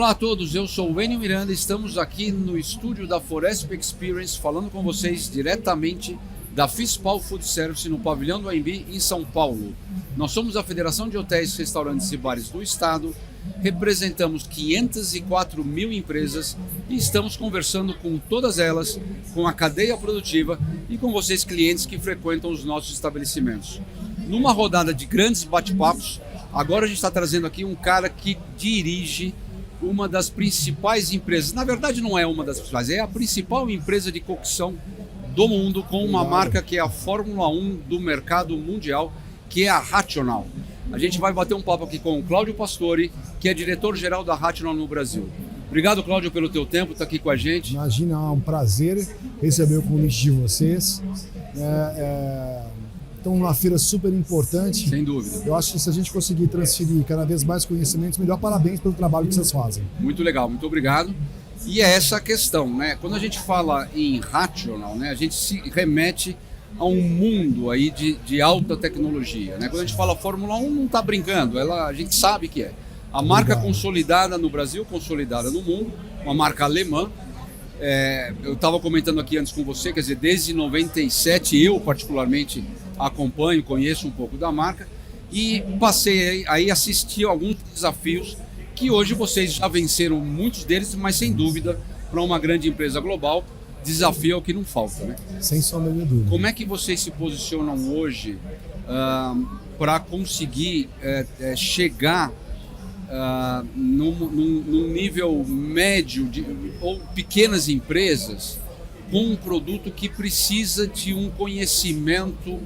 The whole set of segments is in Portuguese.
Olá a todos, eu sou o Enio Miranda, estamos aqui no estúdio da Foresp Experience falando com vocês diretamente da Fispal Food Service no pavilhão do AMB em São Paulo. Nós somos a Federação de Hotéis, Restaurantes e Bares do Estado, representamos 504 mil empresas e estamos conversando com todas elas, com a cadeia produtiva e com vocês clientes que frequentam os nossos estabelecimentos. Numa rodada de grandes bate-papos, agora a gente está trazendo aqui um cara que dirige uma das principais empresas, na verdade não é uma das principais, é a principal empresa de cocção do mundo, com uma marca que é a Fórmula 1 do mercado mundial, que é a Rational. A gente vai bater um papo aqui com o Cláudio Pastore, que é diretor-geral da Rational no Brasil. Obrigado, Cláudio, pelo teu tempo, estar aqui com a gente. Imagina, é um prazer receber o convite de vocês. Então, uma feira super importante. Sem dúvida. Eu acho que se a gente conseguir transferir cada vez mais conhecimentos, melhor. Parabéns pelo trabalho que vocês fazem. Muito legal, muito obrigado. E é essa a questão, né? Quando a gente fala em Rational, né, a gente se remete a um mundo aí de alta tecnologia, né? Quando a gente fala Fórmula 1, não está brincando, a gente sabe que é. A marca consolidada no Brasil, consolidada no mundo, uma marca alemã. Eu estava comentando aqui antes com você, quer dizer, desde 97 eu particularmente acompanho, conheço um pouco da marca e passei aí a assistir a alguns desafios que hoje vocês já venceram muitos deles, mas sem dúvida, para uma grande empresa global, desafio é o que não falta, né? Sem sombra de dúvida. Como é que vocês se posicionam hoje para conseguir chegar num nível médio ou pequenas empresas com um produto que precisa de um conhecimento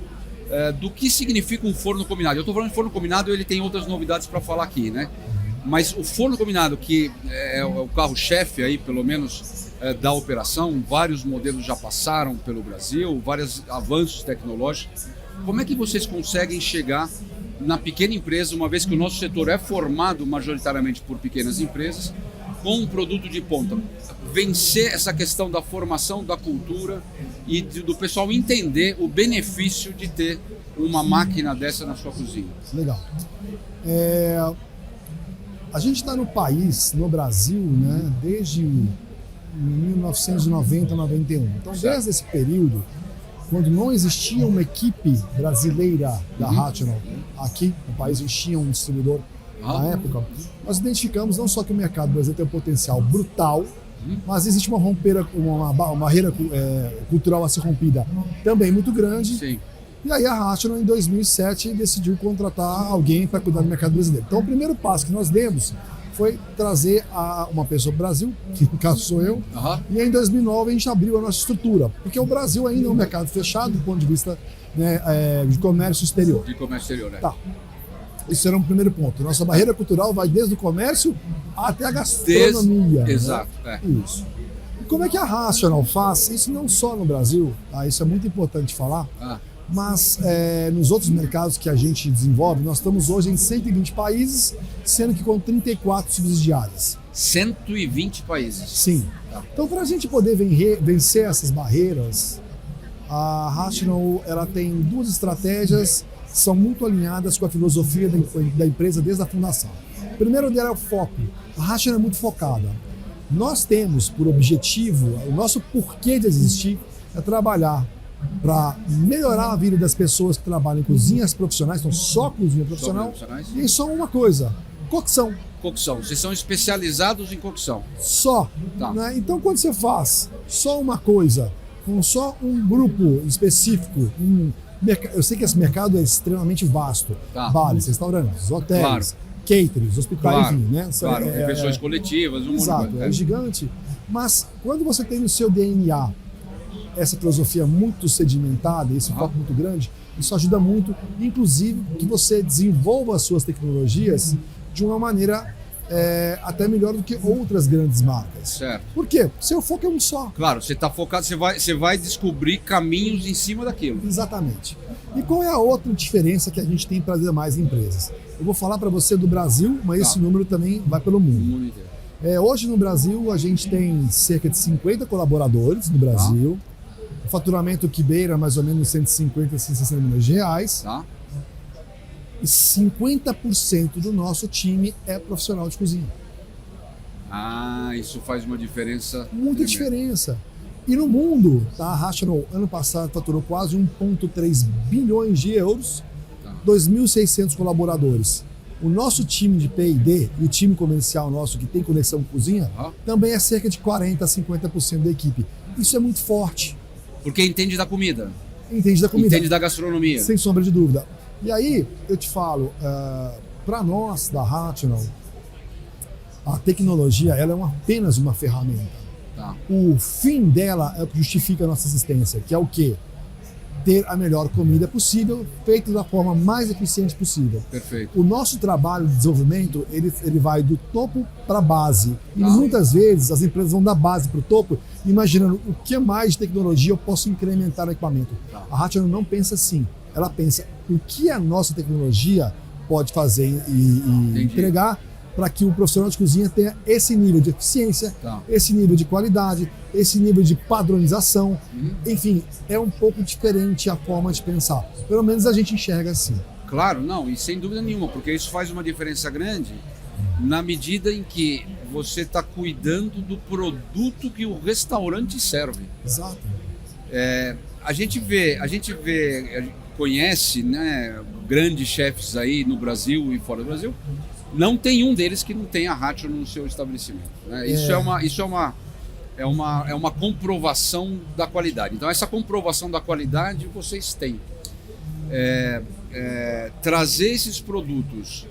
do que significa um forno combinado? Eu estou falando de forno combinado, ele tem outras novidades para falar aqui, né? Mas o forno combinado, que é o carro-chefe aí, pelo menos, da operação, vários modelos já passaram pelo Brasil, vários avanços tecnológicos. Como é que vocês conseguem chegar na pequena empresa, uma vez que o nosso setor é formado majoritariamente por pequenas empresas, com um produto de ponta? Vencer essa questão da formação, da cultura e do pessoal entender o benefício de ter uma máquina dessa na sua cozinha. Legal. A gente está no país, no Brasil, né, desde 1990, 91. Então, desde esse período, quando não existia uma equipe brasileira da Rational aqui no país, existia um distribuidor na época, nós identificamos não só que o mercado brasileiro tem um potencial brutal, mas existe uma barreira cultural a ser rompida também muito grande. Sim. E aí a Rational, em 2007, decidiu contratar alguém para cuidar do mercado brasileiro. Então, o primeiro passo que nós demos foi trazer uma pessoa do Brasil, que no caso sou eu, e aí, em 2009 a gente abriu a nossa estrutura, porque o Brasil ainda é um mercado fechado do ponto de vista, né, de comércio exterior. De comércio exterior, né? Tá. Esse era um primeiro ponto. Nossa barreira cultural vai desde o comércio até a gastronomia. Exato. Né? Isso. E como é que a Rational faz? Isso não só no Brasil, tá? Isso é muito importante falar, mas nos outros mercados que a gente desenvolve, nós estamos hoje em 120 países, sendo que com 34 subsidiárias. 120 países? Sim. Tá. Então, para a gente poder vencer essas barreiras, a Rational ela tem duas estratégias que são muito alinhadas com a filosofia da empresa desde a fundação. O primeiro dela é o foco. A Rational é muito focada. Nós temos por objetivo, o nosso porquê de existir é trabalhar para melhorar a vida das pessoas que trabalham em cozinhas profissionais, então só cozinha profissional, e só uma coisa, cocção. Cocção, vocês são especializados em cocção. Só. Tá. Né? Então quando você faz só uma coisa, com só um grupo específico, eu sei que esse mercado é extremamente vasto. Tá. Bares, restaurantes, hotéis, caterings, hospitais, enfim, né? Claro, refeições coletivas, um exato, monte de coisa. É gigante. Mas quando você tem no seu DNA essa filosofia muito sedimentada, esse foco muito grande, isso ajuda muito, inclusive, que você desenvolva as suas tecnologias de uma maneira até melhor do que outras grandes marcas. Certo. Por quê? Seu foco é um só. Claro, você está focado, você vai descobrir caminhos em cima daquilo. Exatamente. E qual é a outra diferença que a gente tem para as demais empresas? Eu vou falar para você do Brasil, mas esse número também vai pelo mundo. O mundo inteiro. Hoje no Brasil a gente tem cerca de 50 colaboradores no Brasil, o faturamento que beira mais ou menos 150 a 160 milhões de reais. Tá. E 50% do nosso time é profissional de cozinha. Ah, isso faz uma diferença. Muita diferença. E no mundo, tá, a Rational ano passado faturou quase 1,3 bilhões de euros, 2.600 colaboradores. O nosso time de P&D e o time comercial nosso que tem conexão com cozinha também é cerca de 40% a 50% da equipe. Isso é muito forte. Porque entende da comida. Entende da comida. Entende da gastronomia. Sem sombra de dúvida. E aí, eu te falo, para nós da Rational, a tecnologia ela é apenas uma ferramenta. Tá. O fim dela é o que justifica a nossa existência, que é o quê? Ter a melhor comida possível, feita da forma mais eficiente possível. Perfeito. O nosso trabalho de desenvolvimento, ele vai do topo para a base. E muitas vezes as empresas vão da base para o topo, imaginando o que mais de tecnologia eu posso incrementar no equipamento. A Rational não pensa assim. Ela pensa o que a nossa tecnologia pode fazer e entregar para que o profissional de cozinha tenha esse nível de eficiência, esse nível de qualidade, esse nível de padronização. Enfim, é um pouco diferente a forma de pensar. Pelo menos a gente enxerga assim. Claro, não, e sem dúvida nenhuma, porque isso faz uma diferença grande na medida em que você está cuidando do produto que o restaurante serve. Exato. A gente conhece, né, grandes chefes aí no Brasil e fora do Brasil. Não tem um deles que não tenha Rational no seu estabelecimento. Né? Isso é uma comprovação da qualidade. Então, essa comprovação da qualidade vocês têm. Trazer esses produtos.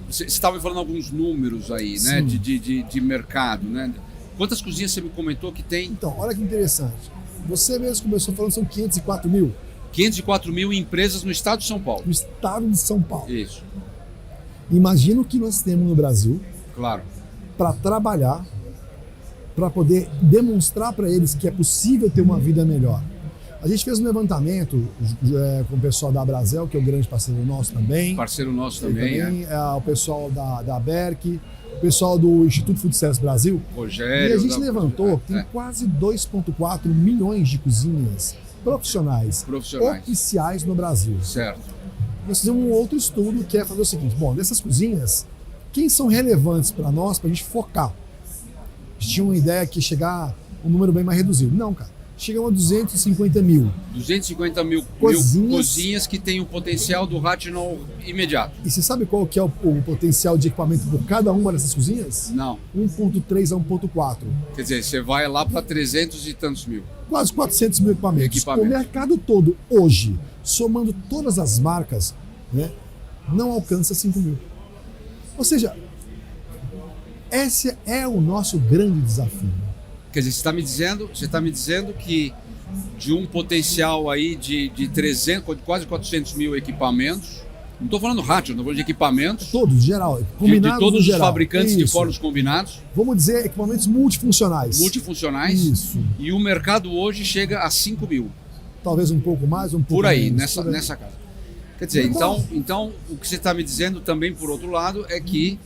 Você estava falando alguns números aí, né, de mercado. Né? Quantas cozinhas você me comentou que tem? Então, olha que interessante. Você mesmo começou falando que são 504 mil. 504 mil empresas no estado de São Paulo. No estado de São Paulo. Isso. Imagina o que nós temos no Brasil. Claro. Para trabalhar, para poder demonstrar para eles que é possível ter uma vida melhor. A gente fez um levantamento com o pessoal da Brasel, que é o grande parceiro nosso também. Parceiro nosso também. O pessoal da Berk, o pessoal do Instituto Food Service Brasil. Rogério. E a gente levantou que tem quase 2,4 milhões de cozinhas profissionais oficiais no Brasil. Certo. Nós fizemos um outro estudo que é fazer o seguinte: bom, dessas cozinhas, quem são relevantes para nós, para a gente focar? A gente tinha uma ideia que ia chegar a um número bem mais reduzido. Não, cara. Chegamos a 250 mil. 250 mil cozinhas que têm o potencial do Rational imediato. E você sabe qual que é o potencial de equipamento por cada uma dessas cozinhas? Não. 1,3 a 1,4. Quer dizer, você vai lá para 300 e tantos mil. Quase 400 mil equipamentos. O mercado todo, hoje, somando todas as marcas, né, não alcança 5 mil. Ou seja, esse é o nosso grande desafio. Quer dizer, você está me dizendo que de um potencial aí de 300, quase 400 mil equipamentos, não estou falando Rational, estou falando de equipamentos. Todos, geral. De todos os fabricantes de fornos combinados. Vamos dizer, equipamentos multifuncionais. Multifuncionais. Isso. E o mercado hoje chega a 5 mil. Talvez um pouco mais, um pouco por aí, menos. Nessa casa. Quer dizer, então o que você está me dizendo também, por outro lado, é que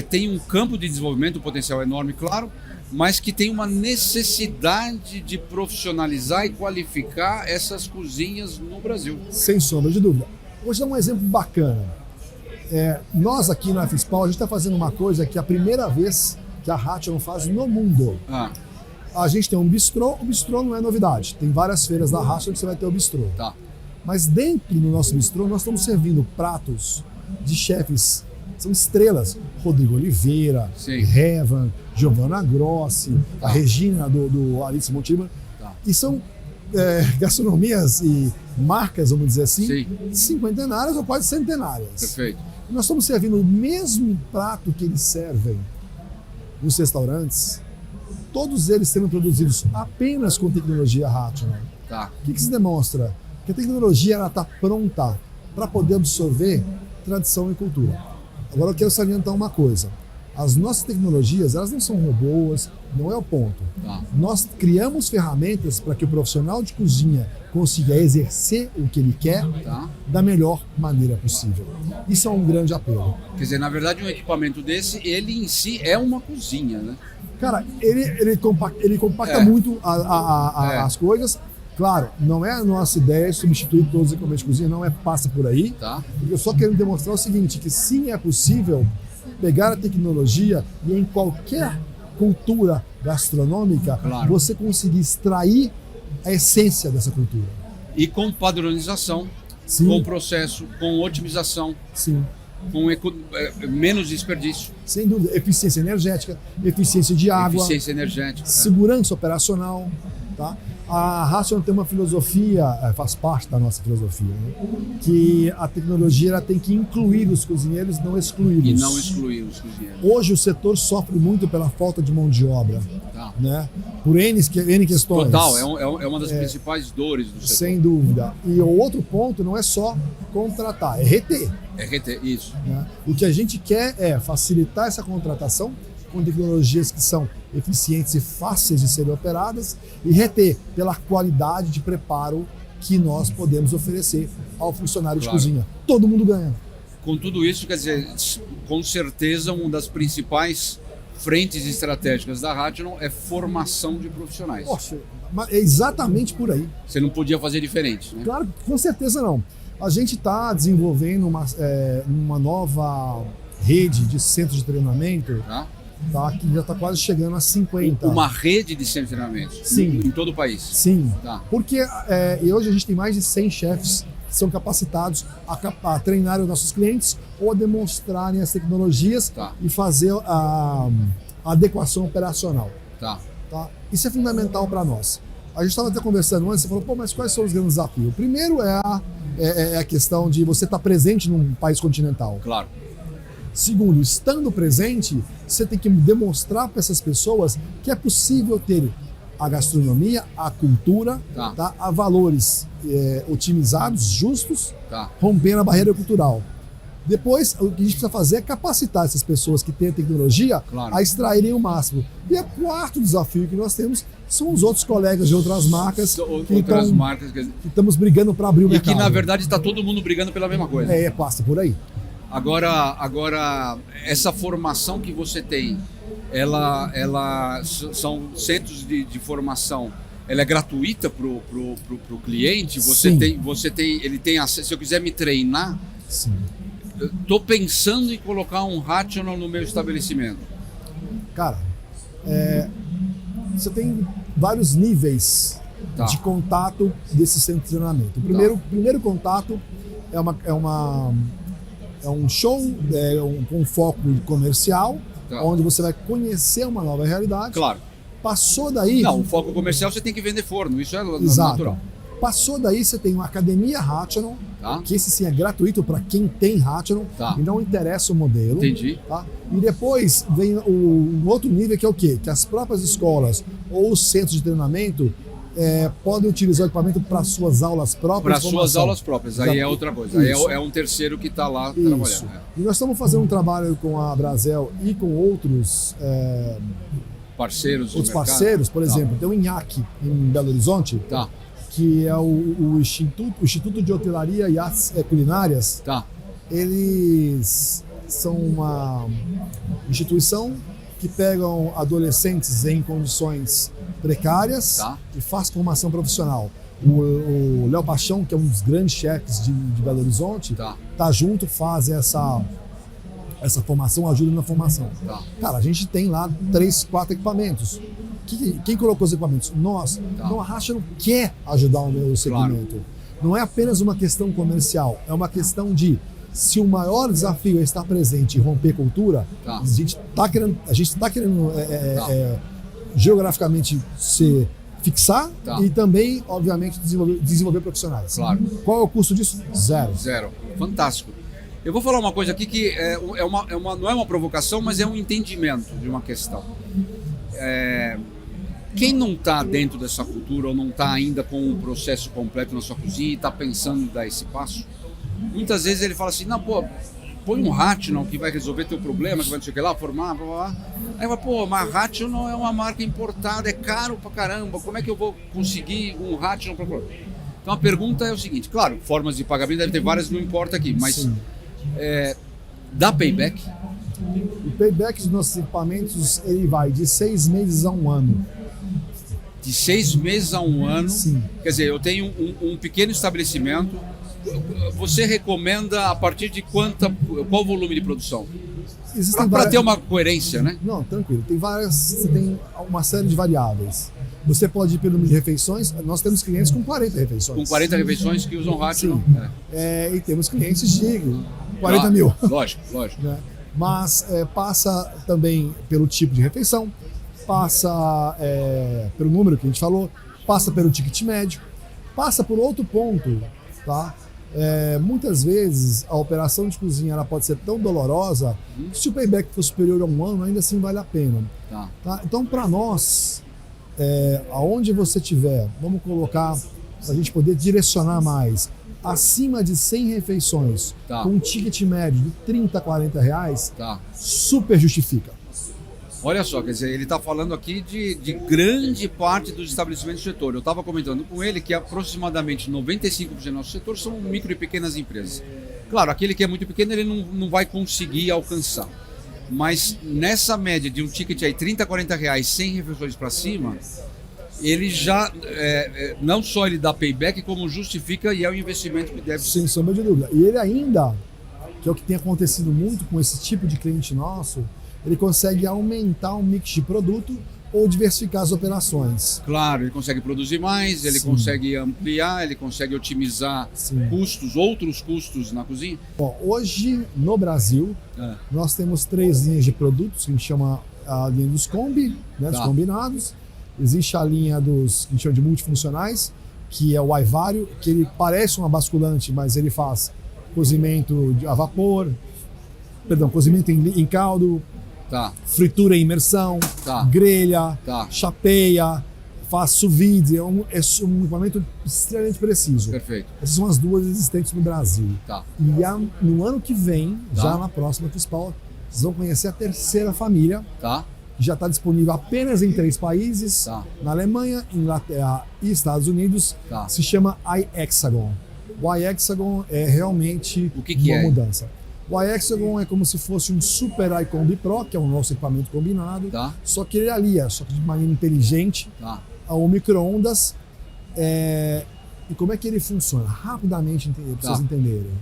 tem um campo de desenvolvimento, um potencial enorme, claro, mas que tem uma necessidade de profissionalizar e qualificar essas cozinhas no Brasil. Sem sombra de dúvida. Vou te dar um exemplo bacana. Nós aqui na FISPAL, a gente está fazendo uma coisa que é a primeira vez que a Rational faz no mundo. A gente tem um bistrô, o bistrô não é novidade. Tem várias feiras da Rational que você vai ter o bistrô. Tá. Mas dentro do nosso bistrô, nós estamos servindo pratos de chefes, são estrelas. Rodrigo Oliveira, Revan, Giovanna Grossi, a Regina do Alice Montilman. E são gastronomias e marcas, vamos dizer assim, cinquentenárias ou quase centenárias. Perfeito. E nós estamos servindo o mesmo prato que eles servem nos restaurantes, todos eles sendo produzidos apenas com tecnologia Rational. O que isso demonstra? Que a tecnologia está pronta para poder absorver tradição e cultura. Agora eu quero salientar uma coisa. As nossas tecnologias, elas não são robôs, não é o ponto. Nós criamos ferramentas para que o profissional de cozinha consiga exercer o que ele quer da melhor maneira possível. Isso é um grande apelo. Quer dizer, na verdade, um equipamento desse, ele em si é uma cozinha, né? Cara, ele compacta muito as coisas. Claro, não é a nossa ideia substituir todos os equipamentos de cozinha, não passa por aí. Eu só quero demonstrar o seguinte, que sim, é possível pegar a tecnologia e em qualquer cultura gastronômica, Claro. você conseguir extrair a essência dessa cultura. E com padronização, Sim. com processo, com otimização, Sim, com menos desperdício, sem dúvida. Eficiência energética, eficiência de água, eficiência energética. segurança operacional, tá? A Rational tem uma filosofia, faz parte da nossa filosofia, né? Que a tecnologia ela tem que incluir os cozinheiros, não excluí-los. E não excluir os cozinheiros. Hoje o setor sofre muito pela falta de mão de obra, Tá. né? Por N questões. Total, é uma das principais dores do setor. Sem dúvida. E o outro ponto não é só contratar, é reter. É reter, isso. Né? O que a gente quer é facilitar essa contratação com tecnologias que são eficientes e fáceis de serem operadas e reter pela qualidade de preparo que nós podemos oferecer ao funcionário Claro. de cozinha. Todo mundo ganha. Com tudo isso, quer dizer, com certeza uma das principais frentes estratégicas da Rational é formação de profissionais. Poxa, mas é exatamente por aí. Você não podia fazer diferente, né? Claro, com certeza não. A gente está desenvolvendo uma nova rede de centros de treinamento, Tá? tá, que já está quase chegando a 50. Uma rede de centros de treinamento. Sim. Em todo o país. Sim, Tá. porque e hoje a gente tem mais de 100 chefes que são capacitados a treinar os nossos clientes ou a demonstrarem as tecnologias Tá. e fazer a adequação operacional. Tá. Tá? Isso é fundamental para nós. A gente estava até conversando antes, você falou, pô, mas quais são os grandes desafios? O primeiro é a questão de você estar presente num país continental. Claro. Segundo, estando presente, você tem que demonstrar para essas pessoas que é possível ter a gastronomia, a cultura, Tá. tá, a valores otimizados, justos, Tá. rompendo a barreira cultural. Depois, o que a gente precisa fazer é capacitar essas pessoas que têm a tecnologia Claro. a extraírem o máximo. E o quarto desafio que nós temos são os outros colegas de outras marcas que Outras marcas. Quer dizer, estamos brigando para abrir o e mercado. que, na verdade, está todo mundo brigando pela mesma coisa. Passa por aí. Agora, essa formação que você tem, são centros de formação, ela é gratuita para o cliente? Sim. Ele tem acesso. Se eu quiser me treinar, Sim. estou pensando em colocar um Rational no meu estabelecimento. Cara, você tem vários níveis Tá. de contato desse centro de treinamento. O primeiro contato é um show com foco comercial, Tá. onde você vai conhecer uma nova realidade. Claro. Passou daí... Não, o foco comercial você tem que vender forno, isso é Exato. natural. Passou daí, você tem uma academia Rational, Tá. que esse sim é gratuito para quem tem Rational, Tá. e não interessa o modelo. Entendi. Tá? E depois vem um outro nível que é o quê? Que as próprias escolas ou os centros de treinamento podem utilizar o equipamento para suas aulas próprias. Para suas aulas próprias, aí é outra coisa. Aí Isso. é um terceiro que está lá Isso. trabalhando. E nós estamos fazendo um trabalho com a Brasel e com outros Parceiros do mercado. parceiros, por Tá. exemplo, tem o INHAC em Belo Horizonte, Tá, que é o Instituto de Hotelaria e Artes Culinárias. tá, Eles são uma instituição que pegam adolescentes em condições precárias Tá. e faz formação profissional. O Léo Paixão, que é um dos grandes chefes de Belo Horizonte, tá, junto, faz essa formação, ajuda na formação. tá. Cara, a gente tem lá 3, 4 equipamentos. Quem colocou os equipamentos? Nós. Tá. Então a Racha não quer ajudar o meu segmento. Não é apenas uma questão comercial, é uma questão de se o maior desafio é estar presente e romper cultura, Tá. a gente está querendo geograficamente se fixar Tá. e também, obviamente, desenvolver profissionais. Claro. Qual é o custo disso? Zero. Zero. Fantástico. Eu vou falar uma coisa aqui que não é uma provocação, mas é um entendimento de uma questão. Quem não está dentro dessa cultura ou não está ainda com um processo completo na sua cozinha e está pensando em dar esse passo, muitas vezes ele fala assim, não, pô, põe um Rational que vai resolver teu problema, que vai não sei o que lá, formar, blá, blá, blá. Aí vai, pô, mas Rational é uma marca importada, é caro pra caramba, como é que eu vou conseguir um Rational pra... Então a pergunta é o seguinte, claro, formas de pagamento deve ter várias, não importa aqui, mas dá payback? O payback dos nossos equipamentos ele vai de 6 meses a 1 ano. De 6 meses a 1 ano. Sim. Quer dizer, eu tenho um pequeno estabelecimento. Você recomenda a partir de qual volume de produção? existem Para várias... ter uma coerência, né? Não, tranquilo. Você tem uma série de variáveis. Você pode ir pelo número de refeições. Nós temos clientes com 40 refeições. Com 40 refeições que usam Rational. E temos clientes de 40 mil. Lógico. Né? Mas passa também pelo tipo de refeição, passa pelo número que a gente falou, passa pelo ticket médio, passa por outro ponto, tá? Muitas vezes a operação de cozinha ela pode ser tão dolorosa que se o payback for superior a 1 ano, ainda assim vale a pena. Tá? Então, para nós, aonde você tiver, vamos colocar, para a gente poder direcionar mais, acima de 100 refeições, com um ticket médio de 30, 40 reais, super justifica. Olha só, quer dizer, ele está falando aqui de grande parte dos estabelecimentos do setor. Eu estava comentando com ele que aproximadamente 95% do nosso setor são micro e pequenas empresas. Claro, aquele que é muito pequeno ele não vai conseguir alcançar. Mas nessa média de um ticket aí, 30, 40 reais, 100 refeições para cima, ele já, não só ele dá payback, como justifica e é o investimento que deve ser. Sem sombra de dúvida. E ele ainda, que é o que tem acontecido muito com esse tipo de cliente nosso, ele consegue aumentar o mix de produto ou diversificar as operações. Claro, ele consegue produzir mais, ele consegue ampliar, ele consegue otimizar custos, outros custos na cozinha. Bom, hoje, no Brasil, nós temos 3 linhas de produtos, que a gente chama a linha dos combi, né, dos combinados. Existe a linha dos que a gente chama de multifuncionais, que é o iVario, que ele parece uma basculante, mas ele faz cozimento a vapor, cozimento em caldo, fritura em imersão, grelha, chapeia, faz sous vide, é um equipamento extremamente preciso. Perfeito. Essas são as 2 existentes no Brasil. E no ano que vem, já na próxima FISPAL, vocês vão conhecer a terceira família, que já está disponível apenas em 3 países, na Alemanha, Inglaterra e Estados Unidos, se chama iHexagon. O iHexagon é realmente uma mudança. O iHexagon é como se fosse um super iCombi Pro, que é o nosso equipamento combinado, só que ele alia, só que de maneira inteligente, ao micro-ondas. E como é que ele funciona? Rapidamente, para vocês entenderem.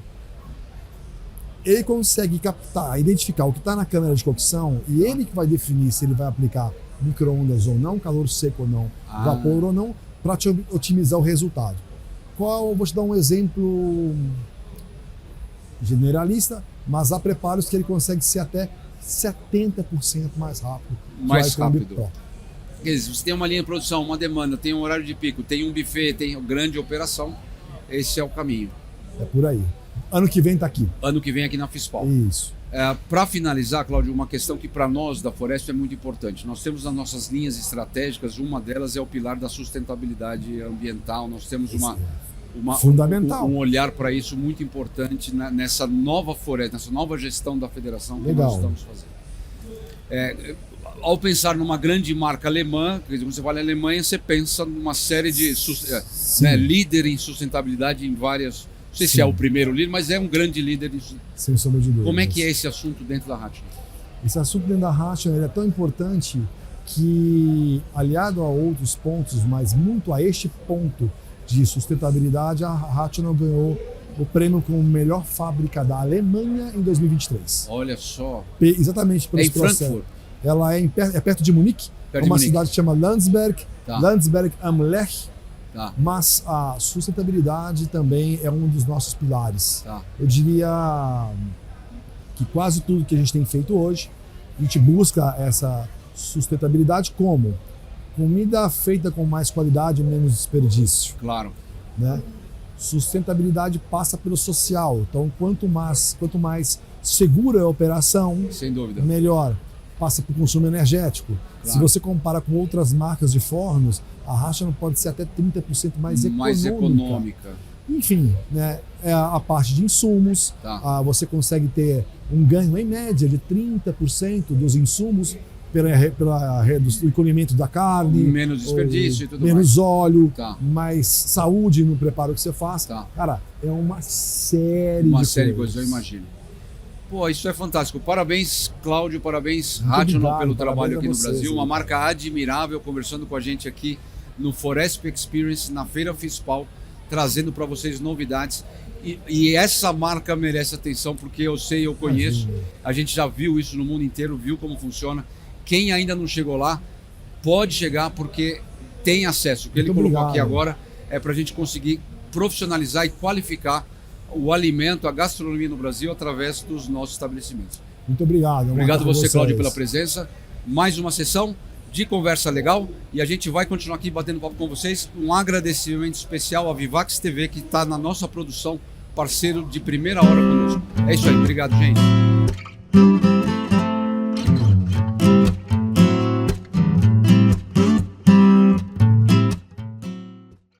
Ele consegue captar, identificar o que está na câmara de cocção e ele que vai definir se ele vai aplicar micro-ondas ou não, calor seco ou não, vapor ou não, para otimizar o resultado. Vou te dar um exemplo generalista, mas há preparos que ele consegue ser até 70% mais rápido. Mais rápido. Quer dizer, você tem uma linha de produção, uma demanda, tem um horário de pico, tem um buffet, tem grande operação, esse é o caminho. É por aí. Ano que vem está aqui. Ano que vem aqui na FISPAL. Isso. Para finalizar, Cláudio, uma questão que para nós da Foresp é muito importante. Nós temos nas nossas linhas estratégicas, uma delas é o pilar da sustentabilidade ambiental. Nós temos fundamental. Um olhar para isso muito importante nessa nova Foresp, nessa nova gestão da federação que nós estamos fazendo. Ao pensar numa grande marca alemã, quando você fala em Alemanha, você pensa numa série de líder em sustentabilidade em várias. Não sei se é o primeiro líder, mas é um grande líder. Sem sombra de dúvida. Como é que é esse assunto dentro da Rational? Esse assunto dentro da Rational é tão importante que, aliado a outros pontos, mas muito a este ponto de sustentabilidade, a Rational ganhou o prêmio como melhor fábrica da Alemanha em 2023. Olha só. Exatamente por esse processo. Frankfurt. Ela é perto de Munique, cidade que chama Landsberg, Landsberg am Lech. Mas a sustentabilidade também é um dos nossos pilares. Eu diria que quase tudo que a gente tem feito hoje, a gente busca essa sustentabilidade como comida feita com mais qualidade e menos desperdício. Claro. Né? Sustentabilidade passa pelo social. Então, quanto mais segura a operação, sem dúvida, melhor. Passa por consumo energético. Se você compara com outras marcas de fornos, a Rational pode ser até 30% mais econômica. Enfim, né, é a parte de insumos. Você consegue ter um ganho em média de 30% dos insumos pelo encolhimento da carne. Menos desperdício e tudo mais. Menos óleo, mais saúde no preparo que você faz. Cara, é uma série de coisas, eu imagino. Pô, isso é fantástico. Parabéns, Cláudio, parabéns, Rational, pelo trabalho aqui no Brasil. Uma marca admirável, conversando com a gente aqui no Foresp Experience, na Feira FISPAL, trazendo para vocês novidades. E essa marca merece atenção, porque eu sei, eu conheço, Imagina. a gente já viu isso no mundo inteiro, viu como funciona. Quem ainda não chegou lá, pode chegar, porque tem acesso. O que ele Muito colocou obrigado. aqui agora é para a gente conseguir profissionalizar e qualificar o alimento, a gastronomia no Brasil através dos nossos estabelecimentos. Muito obrigado. Obrigado Marco, você, por Cláudio, vocês. pela presença. Mais uma sessão de conversa legal e a gente vai continuar aqui batendo papo com vocês. Um agradecimento especial à Vivax TV, que está na nossa produção, parceiro de primeira hora conosco. É isso aí, obrigado, gente.